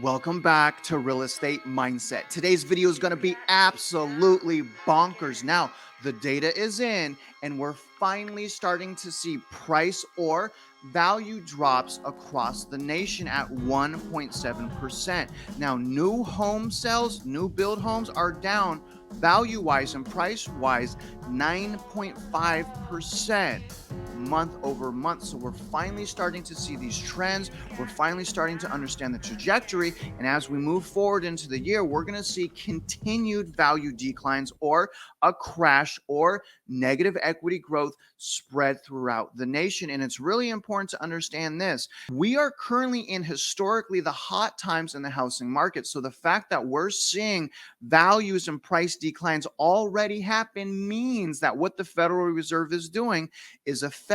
Welcome back to Real Estate Mindset. Today's video is going to be absolutely bonkers. Now, the data is in, and we're finally starting to see price or value drops across the nation at 1.7%. Now, new home sales, new build homes are down value-wise and price-wise 9.5% month over month. So we're finally starting to see these trends. We're finally starting to understand the trajectory. And as we move forward into the year, we're going to see continued value declines or a crash or negative equity growth spread throughout the nation. And it's really important to understand this. We are currently in historically the hot times in the housing market. So the fact that we're seeing values and price declines already happen means that what the Federal Reserve is doing is effective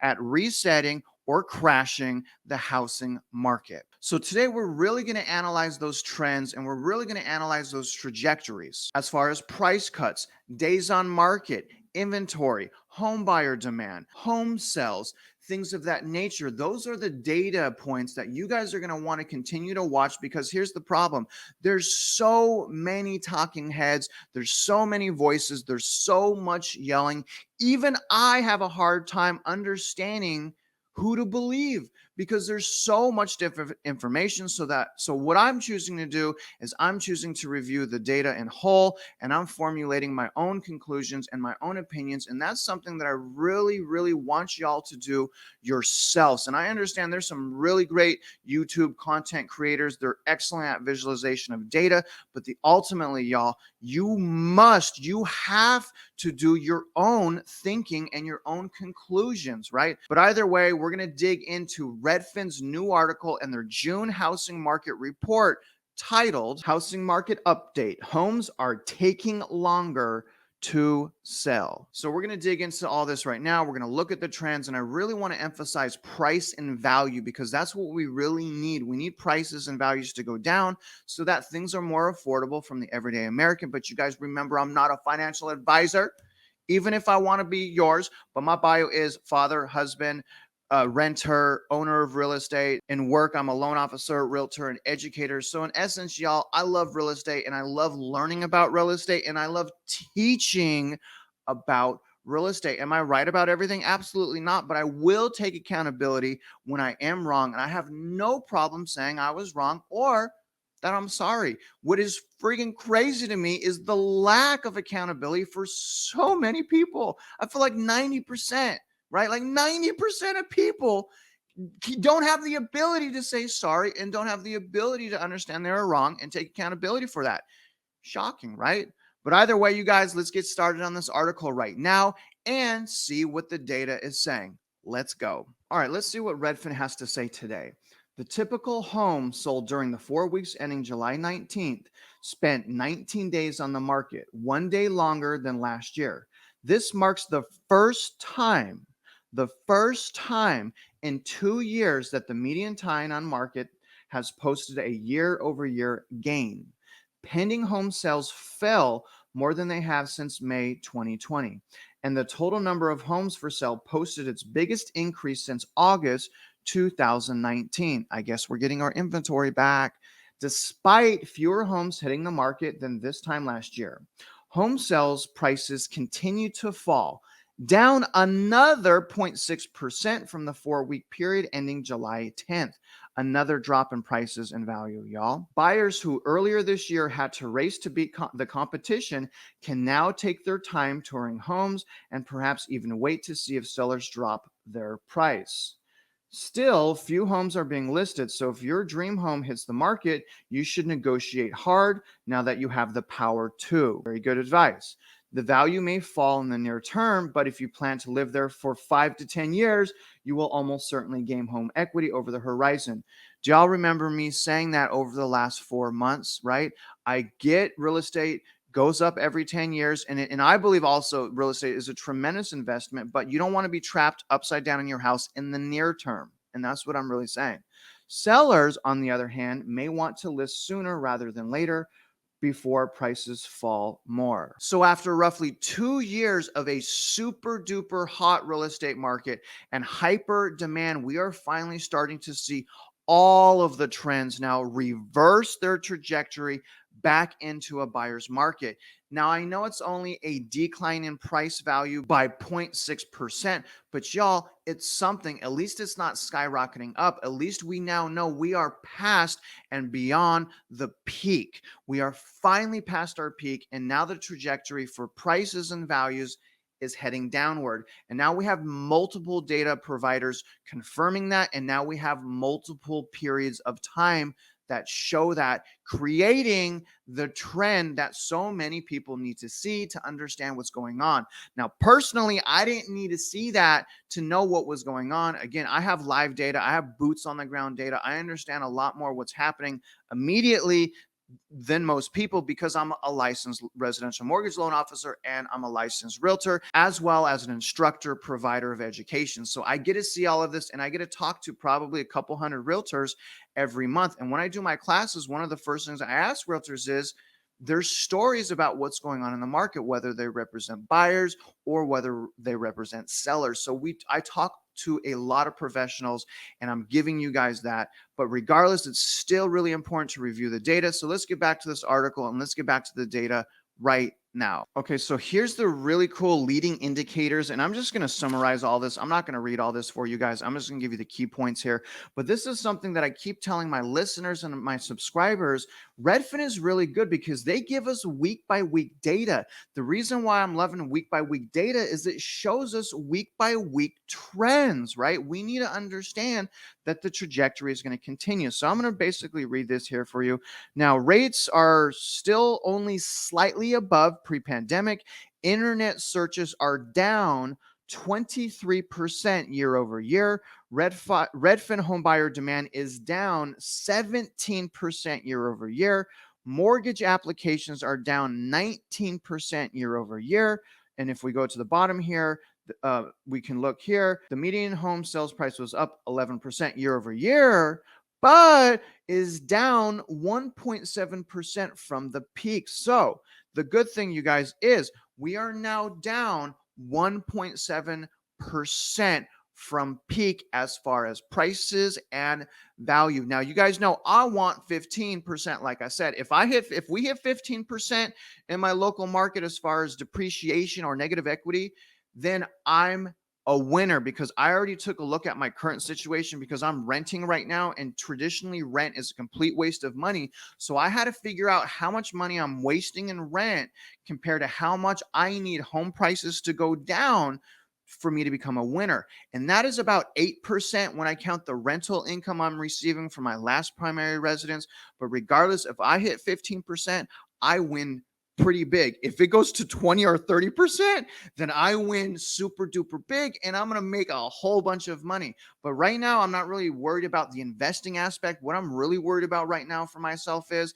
at resetting or crashing the housing market. So today we're really going to analyze those trends, and we're really going to analyze those trajectories as far as price cuts, days on market, inventory, home buyer demand, home sales, things of that nature. Those are the data points that you guys are going to want to continue to watch, because here's the problem. There's so many talking heads. There's so many voices. There's so much yelling. Even I have a hard time understanding who to believe, because there's so much different information. So what I'm choosing to do is I'm choosing to review the data in whole, and I'm formulating my own conclusions and my own opinions. And that's something that I really, really want y'all to do yourselves. And I understand there's some really great YouTube content creators. They're excellent at visualization of data, but ultimately, y'all, you have to do your own thinking and your own conclusions, right? But either way, we're going to dig into Redfin's new article and their June housing market report titled Housing Market Update. Homes are taking longer to sell. So we're going to dig into all this right now. We're going to look at the trends, and I really want to emphasize price and value, because that's what we really need. We need prices and values to go down so that things are more affordable from the everyday American. But you guys remember, I'm not a financial advisor, even if I want to be yours, but my bio is father, husband, renter, owner of real estate. In work, I'm a loan officer, realtor, and educator. So in essence, y'all, I love real estate, and I love learning about real estate, and I love teaching about real estate. Am I right about everything? Absolutely not. But I will take accountability when I am wrong. And I have no problem saying I was wrong or that I'm sorry. What is freaking crazy to me is the lack of accountability for so many people. I feel like 90%, right? Like 90% of people don't have the ability to say sorry and don't have the ability to understand they were wrong and take accountability for that. Shocking, right? But either way, you guys, let's get started on this article right now and see what the data is saying. Let's go. All right, let's see what Redfin has to say today. The typical home sold during the 4 weeks ending July 19th spent 19 days on the market, 1 day longer than last year. This marks the first time in 2 years that the median time on market has posted a year-over-year gain. Pending home sales fell more than they have since May 2020, and the total number of homes for sale posted its biggest increase since August 2019. I guess we're getting our inventory back. Despite fewer homes hitting the market than this time last year, home sales prices continue to fall, down another 0.6% from the 4-week period ending July 10th. Another drop in prices and value, y'all. Buyers who earlier this year had to race to beat the competition can now take their time touring homes and perhaps even wait to see if sellers drop their price. Still, few homes are being listed, so if your dream home hits the market, you should negotiate hard now that you have the power to. Very good advice. The value may fall in the near term, but if you plan to live there for 5 to 10 years, you will almost certainly gain home equity over the horizon. Do y'all remember me saying that over the last 4 months, right? I get real estate goes up every 10 years. And I believe also real estate is a tremendous investment, but you don't want to be trapped upside down in your house in the near term. And that's what I'm really saying. Sellers, on the other hand, may want to list sooner rather than later, before prices fall more. So after roughly 2 years of a super duper hot real estate market and hyper demand, we are finally starting to see all of the trends now reverse their trajectory back into a buyer's market. Now, I know it's only a decline in price value by 0.6%, but y'all, it's something. At least it's not skyrocketing up. At least we now know we are past and beyond the peak. We are finally past our peak, and now the trajectory for prices and values is heading downward. And now we have multiple data providers confirming that, and now we have multiple periods of time that show that, creating the trend that so many people need to see to understand what's going on. Now, personally, I didn't need to see that to know what was going on. Again, I have live data, I have boots on the ground data. I understand a lot more what's happening immediately than most people because I'm a licensed residential mortgage loan officer and I'm a licensed realtor, as well as an instructor, provider of education. So I get to see all of this and I get to talk to probably a couple hundred realtors every month. And when I do my classes, one of the first things I ask realtors is, there's stories about what's going on in the market, whether they represent buyers or whether they represent sellers. So I talk to a lot of professionals and I'm giving you guys that. But regardless, it's still really important to review the data. So let's get back to this article and let's get back to the data right now. Okay, so here's the really cool leading indicators, and I'm just going to summarize all this. I'm not going to read all this for you guys. I'm just going to give you the key points here. But this is something that I keep telling my listeners and my subscribers. Redfin is really good because they give us week by week data. The reason why I'm loving week by week data is it shows us week by week trends, right? We need to understand that the trajectory is going to continue. So I'm going to basically read this here for you. Now, rates are still only slightly above pre-pandemic. Internet searches are down 23% year over year. Redfin homebuyer demand is down 17% year over year. Mortgage applications are down 19% year over year. And if we go to the bottom here, we can look here. The median home sales price was up 11% year over year, but is down 1.7% from the peak. So the good thing, you guys, is we are now down 1.7% from peak as far as prices and value. Now, you guys know I want 15%. Like I said, if we hit 15% in my local market as far as depreciation or negative equity, then I'm a winner, because I already took a look at my current situation because I'm renting right now, and traditionally rent is a complete waste of money. So I had to figure out how much money I'm wasting in rent compared to how much I need home prices to go down for me to become a winner. And that is about 8% when I count the rental income I'm receiving from my last primary residence. But regardless, if I hit 15%, I win pretty big. If it goes to 20 or 30%, then I win super duper big and I'm going to make a whole bunch of money. But right now, I'm not really worried about the investing aspect. What I'm really worried about right now for myself is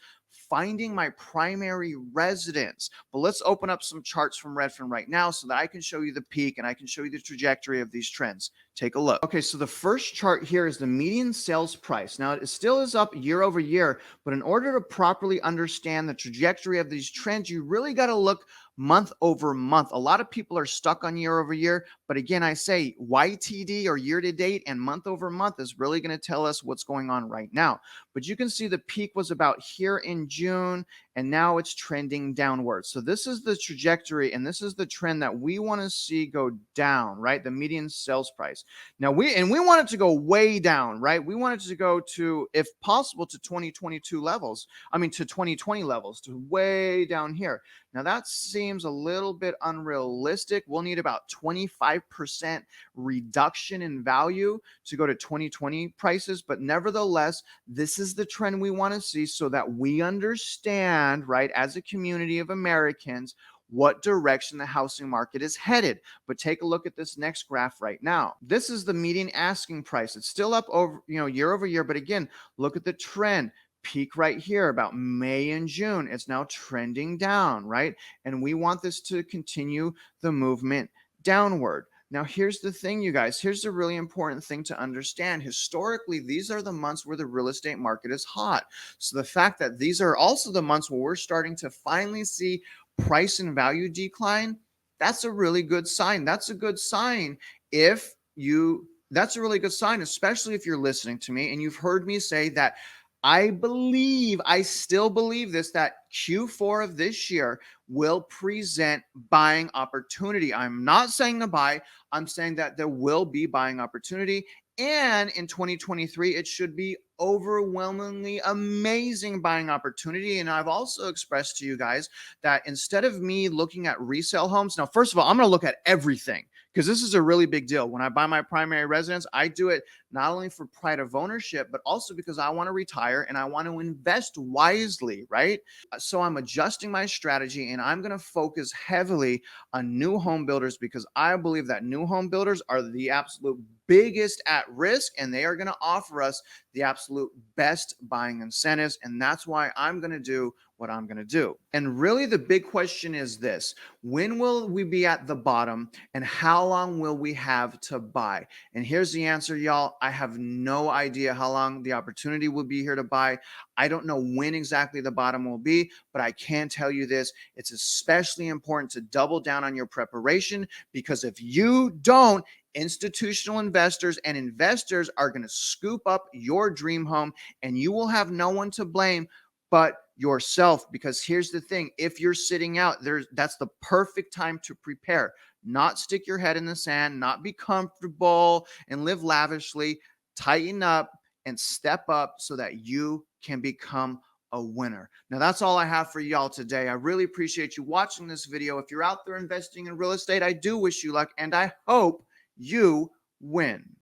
finding my primary residence. But let's open up some charts from Redfin right now so that I can show you the peak and I can show you the trajectory of these trends. Take a look. Okay, so the first chart here is the median sales price. Now, it still is up year over year, but in order to properly understand the trajectory of these trends, you really got to look month over month. A lot of people are stuck on year over year, but again, I say YTD, or year to date, and month over month is really going to tell us what's going on right now. But you can see the peak was about here in June, and now it's trending downward. So this is the trajectory, and this is the trend that we want to see go down, right? The median sales price. Now, we want it to go way down, right? We want it to go to, if possible, to 2022 levels. I mean, to 2020 levels, to way down here. Now, that seems a little bit unrealistic. We'll need about 25% reduction in value to go to 2020 prices. But nevertheless, this is the trend we want to see so that we understand, right, as a community of Americans, what direction the housing market is headed. But take a look at this next graph right now. This is the median asking price. It's still up over, year over year. But again, look at the trend. Peak right here about May and June. It's now trending down, right? And we want this to continue the movement downward. Now, here's the thing, you guys. Here's the really important thing to understand. Historically, these are the months where the real estate market is hot. So the fact that these are also the months where we're starting to finally see price and value decline, that's a really good sign. That's a good sign if you that's a really good sign, especially if you're listening to me and you've heard me say that I still believe this, that Q4 of this year will present buying opportunity. I'm not saying to buy, I'm saying that there will be buying opportunity. And in 2023, it should be overwhelmingly amazing buying opportunity. And I've also expressed to you guys that instead of me looking at resale homes, now, first of all, I'm going to look at everything because this is a really big deal. When I buy my primary residence, I do it not only for pride of ownership, but also because I want to retire and I want to invest wisely, right? So I'm adjusting my strategy and I'm going to focus heavily on new home builders because I believe that new home builders are the absolute biggest at risk and they are going to offer us the absolute best buying incentives. And that's why I'm going to do what I'm going to do. And really, the big question is this: when will we be at the bottom and how long will we have to buy? And here's the answer, y'all. I have no idea how long the opportunity will be here to buy. I don't know when exactly the bottom will be, but I can tell you this: it's especially important to double down on your preparation because if you don't, institutional investors and investors are going to scoop up your dream home and you will have no one to blame but yourself. Because here's the thing: if you're sitting out there, that's the perfect time to prepare. Not stick your head in the sand, not be comfortable and live lavishly. Tighten up and step up so that you can become a winner. Now, that's all I have for y'all today. I really appreciate you watching this video. If you're out there investing in real estate, I do wish you luck and I hope you win.